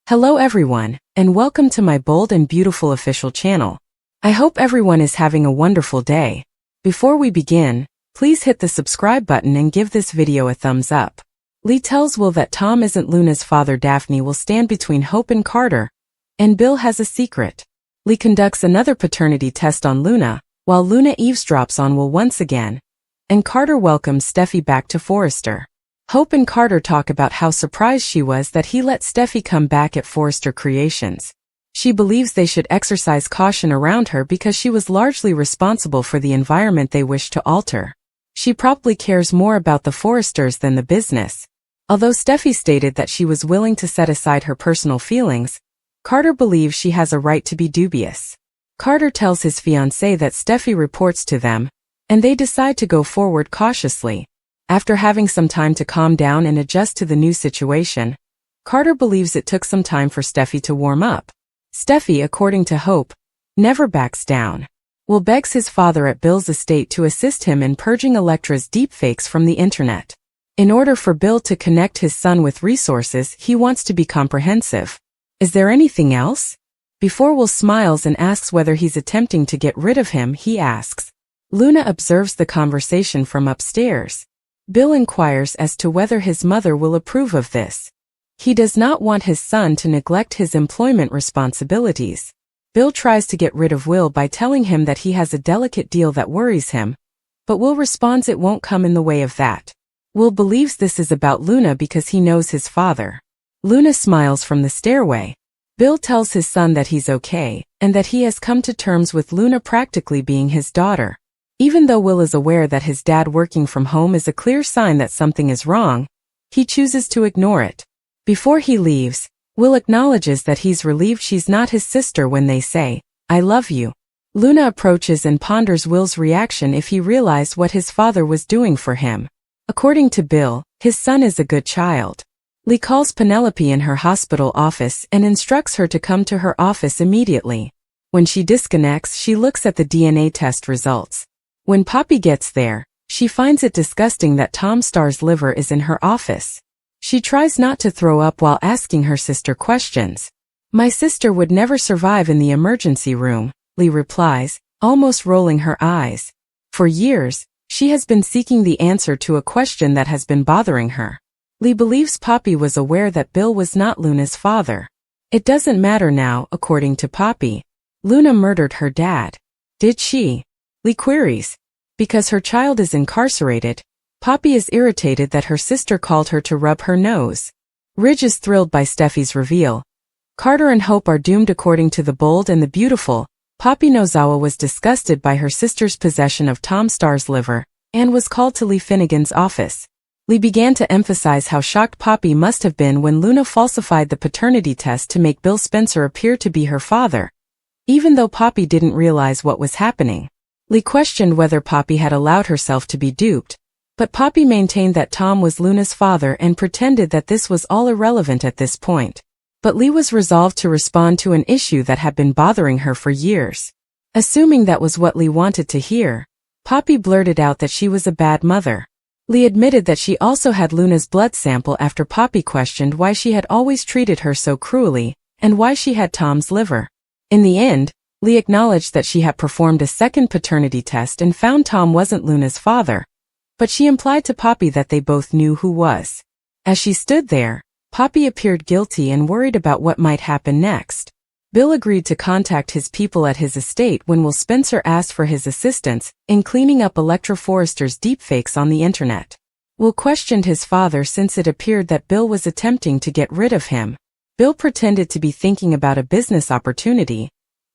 Hello everyone, and welcome to my bold and beautiful official channel. I hope everyone is having a wonderful day. Before we begin, please hit the subscribe button and give this video a thumbs up. Lee tells Will that Tom isn't Luna's father. Daphne will stand between Hope and Carter, and Bill has a secret. Lee conducts another paternity test on Luna, while Luna eavesdrops on Will once again, and Carter welcomes Steffi back to Forrester. Hope and Carter talk about how surprised she was that he let Steffi come back at Forrester Creations. She believes they should exercise caution around her because she was largely responsible for the environment they wish to alter. She probably cares more about the Forresters than the business. Although Steffi stated that she was willing to set aside her personal feelings, Carter believes she has a right to be dubious. Carter tells his fiancée that Steffi reports to them, and they decide to go forward cautiously. After having some time to calm down and adjust to the new situation, Carter believes it took some time for Steffi to warm up. Steffi, according to Hope, never backs down. Will begs his father at Bill's estate to assist him in purging Elektra's deepfakes from the internet. In order for Bill to connect his son with resources, he wants to be comprehensive. Is there anything else? Before Will smiles and asks whether he's attempting to get rid of him, he asks. Luna observes the conversation from upstairs. Bill inquires as to whether his mother will approve of this. He does not want his son to neglect his employment responsibilities. Bill tries to get rid of Will by telling him that he has a delicate deal that worries him, but Will responds it won't come in the way of that. Will believes this is about Luna because he knows his father. Luna smiles from the stairway. Bill tells his son that he's okay, and that he has come to terms with Luna practically being his daughter. Even though Will is aware that his dad working from home is a clear sign that something is wrong, he chooses to ignore it. Before he leaves, Will acknowledges that he's relieved she's not his sister when they say, "I love you." Luna approaches and ponders Will's reaction if he realized what his father was doing for him. According to Bill, his son is a good child. Lee calls Penelope in her hospital office and instructs her to come to her office immediately. When she disconnects, she looks at the DNA test results. When Poppy gets there, she finds it disgusting that Tom Starr's liver is in her office. She tries not to throw up while asking her sister questions. "My sister would never survive in the emergency room," Lee replies, almost rolling her eyes. For years, she has been seeking the answer to a question that has been bothering her. Lee believes Poppy was aware that Bill was not Luna's father. It doesn't matter now, according to Poppy. Luna murdered her dad. Did she? Lee queries. Because her child is incarcerated, Poppy is irritated that her sister called her to rub her nose. Ridge is thrilled by Steffi's reveal. Carter and Hope are doomed according to the bold and the beautiful. Poppy Nozawa was disgusted by her sister's possession of Tom Starr's liver, and was called to Lee Finnegan's office. Lee began to emphasize how shocked Poppy must have been when Luna falsified the paternity test to make Bill Spencer appear to be her father, even though Poppy didn't realize what was happening. Lee questioned whether Poppy had allowed herself to be duped, but Poppy maintained that Tom was Luna's father and pretended that this was all irrelevant at this point. But Lee was resolved to respond to an issue that had been bothering her for years. Assuming that was what Lee wanted to hear, Poppy blurted out that she was a bad mother. Lee admitted that she also had Luna's blood sample after Poppy questioned why she had always treated her so cruelly, and why she had Tom's liver. In the end, Lee acknowledged that she had performed a second paternity test and found Tom wasn't Luna's father, but she implied to Poppy that they both knew who was. As she stood there, Poppy appeared guilty and worried about what might happen next. Bill agreed to contact his people at his estate when Will Spencer asked for his assistance in cleaning up Elektra Forrester's deepfakes on the internet. Will questioned his father since it appeared that Bill was attempting to get rid of him. Bill pretended to be thinking about a business opportunity,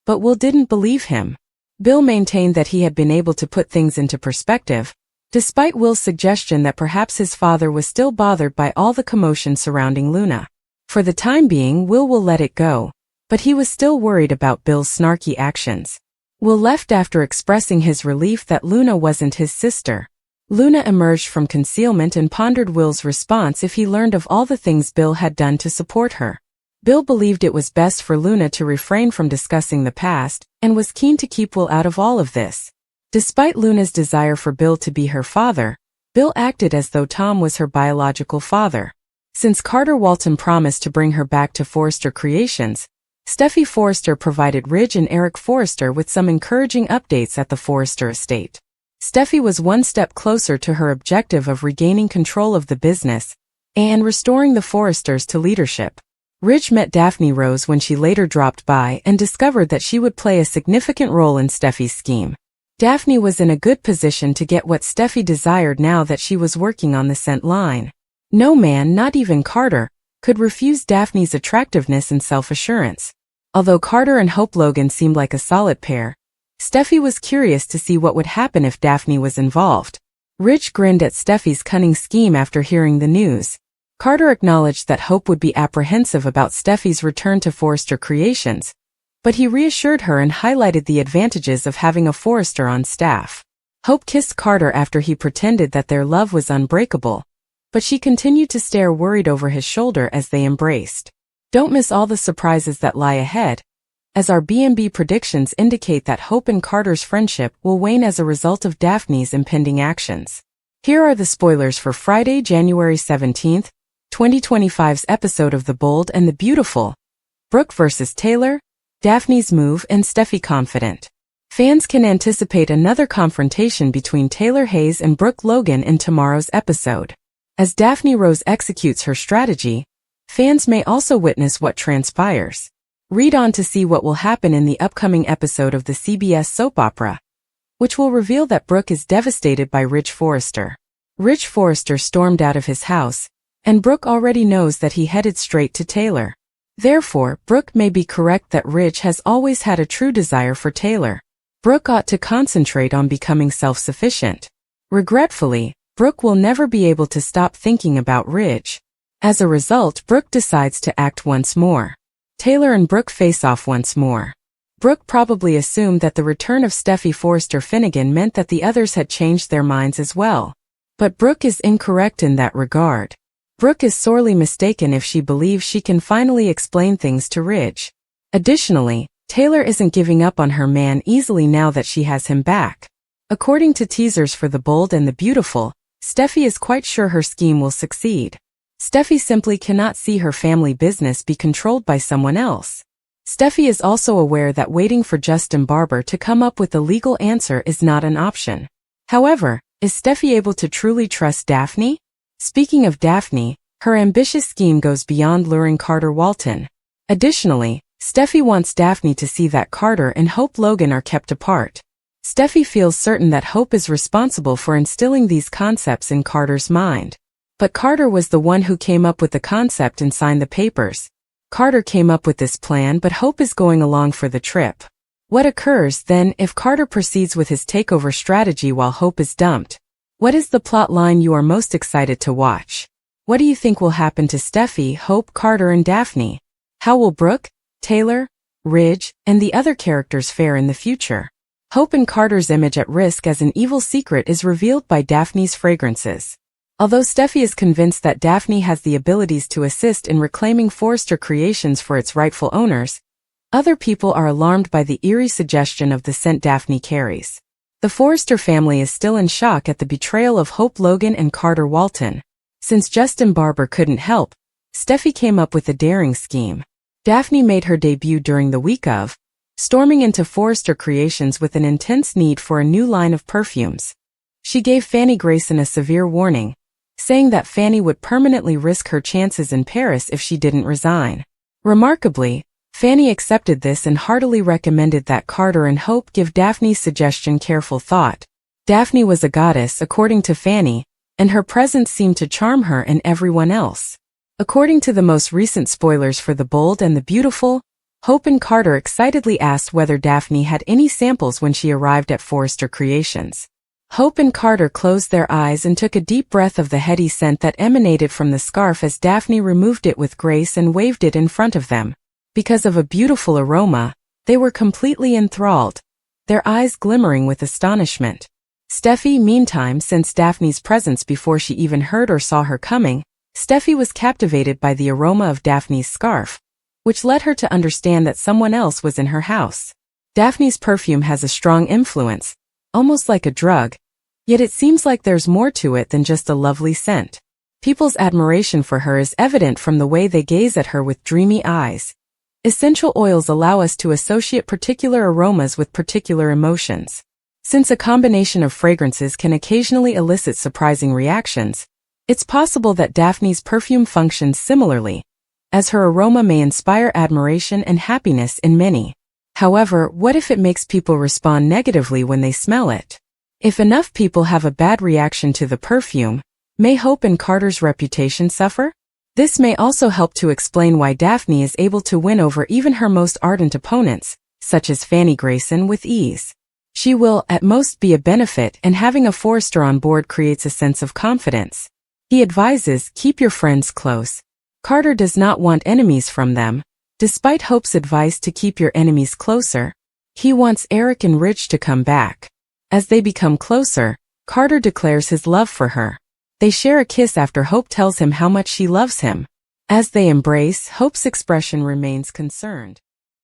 but Will didn't believe him. Bill maintained that he had been able to put things into perspective, despite Will's suggestion that perhaps his father was still bothered by all the commotion surrounding Luna. For the time being, Will let it go, but he was still worried about Bill's snarky actions. Will left after expressing his relief that Luna wasn't his sister. Luna emerged from concealment and pondered Will's response if he learned of all the things Bill had done to support her. Bill believed it was best for Luna to refrain from discussing the past, and was keen to keep Will out of all of this. Despite Luna's desire for Bill to be her father, Bill acted as though Tom was her biological father. Since Carter Walton promised to bring her back to Forrester Creations, Steffi Forrester provided Ridge and Eric Forrester with some encouraging updates at the Forrester estate. Steffi was one step closer to her objective of regaining control of the business and restoring the Forresters to leadership. Ridge met Daphne Rose when she later dropped by and discovered that she would play a significant role in Steffi's scheme. Daphne was in a good position to get what Steffi desired now that she was working on the scent line. No man, not even Carter, could refuse Daphne's attractiveness and self-assurance. Although Carter and Hope Logan seemed like a solid pair, Steffi was curious to see what would happen if Daphne was involved. Ridge grinned at Steffi's cunning scheme after hearing the news. Carter acknowledged that Hope would be apprehensive about Steffi's return to Forrester Creations, but he reassured her and highlighted the advantages of having a Forrester on staff. Hope kissed Carter after he pretended that their love was unbreakable, but she continued to stare worried over his shoulder as they embraced. Don't miss all the surprises that lie ahead, as our B&B predictions indicate that Hope and Carter's friendship will wane as a result of Daphne's impending actions. Here are the spoilers for Friday, January 17th, 2025's episode of The Bold and the Beautiful. Brooke vs. Taylor, Daphne's move and Steffi confident. Fans can anticipate another confrontation between Taylor Hayes and Brooke Logan in tomorrow's episode. As Daphne Rose executes her strategy, fans may also witness what transpires. Read on to see what will happen in the upcoming episode of the CBS soap opera, which will reveal that Brooke is devastated by Ridge Forrester. Ridge Forrester stormed out of his house, and Brooke already knows that he headed straight to Taylor. Therefore, Brooke may be correct that Ridge has always had a true desire for Taylor. Brooke ought to concentrate on becoming self-sufficient. Regretfully, Brooke will never be able to stop thinking about Ridge. As a result, Brooke decides to act once more. Taylor and Brooke face off once more. Brooke probably assumed that the return of Steffi Forrester Finnegan meant that the others had changed their minds as well. But Brooke is incorrect in that regard. Brooke is sorely mistaken if she believes she can finally explain things to Ridge. Additionally, Taylor isn't giving up on her man easily now that she has him back. According to teasers for The Bold and the Beautiful, Steffi is quite sure her scheme will succeed. Steffi simply cannot see her family business be controlled by someone else. Steffi is also aware that waiting for Justin Barber to come up with a legal answer is not an option. However, is Steffi able to truly trust Daphne? Speaking of Daphne, her ambitious scheme goes beyond luring Carter Walton. Additionally, Steffi wants Daphne to see that Carter and Hope Logan are kept apart. Steffi feels certain that Hope is responsible for instilling these concepts in Carter's mind. But Carter was the one who came up with the concept and signed the papers. Carter came up with this plan, but Hope is going along for the trip. What occurs then if Carter proceeds with his takeover strategy while Hope is dumped? What is the plot line you are most excited to watch? What do you think will happen to Steffi, Hope, Carter, and Daphne? How will Brooke, Taylor, Ridge, and the other characters fare in the future? Hope and Carter's image at risk as an evil secret is revealed by Daphne's fragrances. Although Steffi is convinced that Daphne has the abilities to assist in reclaiming Forrester Creations for its rightful owners, other people are alarmed by the eerie suggestion of the scent Daphne carries. The Forrester family is still in shock at the betrayal of Hope Logan and Carter Walton. Since Justin Barber couldn't help, Steffi came up with a daring scheme. Daphne made her debut during the week of, storming into Forrester Creations with an intense need for a new line of perfumes. She gave Fanny Grayson a severe warning, saying that Fanny would permanently risk her chances in Paris if she didn't resign. Remarkably, Fanny accepted this and heartily recommended that Carter and Hope give Daphne's suggestion careful thought. Daphne was a goddess, according to Fanny, and her presence seemed to charm her and everyone else. According to the most recent spoilers for The Bold and the Beautiful, Hope and Carter excitedly asked whether Daphne had any samples when she arrived at Forrester Creations. Hope and Carter closed their eyes and took a deep breath of the heady scent that emanated from the scarf as Daphne removed it with grace and waved it in front of them. Because of a beautiful aroma, they were completely enthralled, their eyes glimmering with astonishment. Steffi, meantime, sensed Daphne's presence before she even heard or saw her coming. Steffi was captivated by the aroma of Daphne's scarf, which led her to understand that someone else was in her house. Daphne's perfume has a strong influence, almost like a drug, yet it seems like there's more to it than just a lovely scent. People's admiration for her is evident from the way they gaze at her with dreamy eyes. Essential oils allow us to associate particular aromas with particular emotions. Since a combination of fragrances can occasionally elicit surprising reactions, it's possible that Daphne's perfume functions similarly, as her aroma may inspire admiration and happiness in many. However, what if it makes people respond negatively when they smell it? If enough people have a bad reaction to the perfume, may Hope and Carter's reputation suffer? This may also help to explain why Daphne is able to win over even her most ardent opponents, such as Fanny Grayson, with ease. She will, at most, be a benefit, and having a Forester on board creates a sense of confidence. He advises, keep your friends close. Carter does not want enemies from them, despite Hope's advice to keep your enemies closer. He wants Eric and Rich to come back. As they become closer, Carter declares his love for her. They share a kiss after Hope tells him how much she loves him. As they embrace, Hope's expression remains concerned.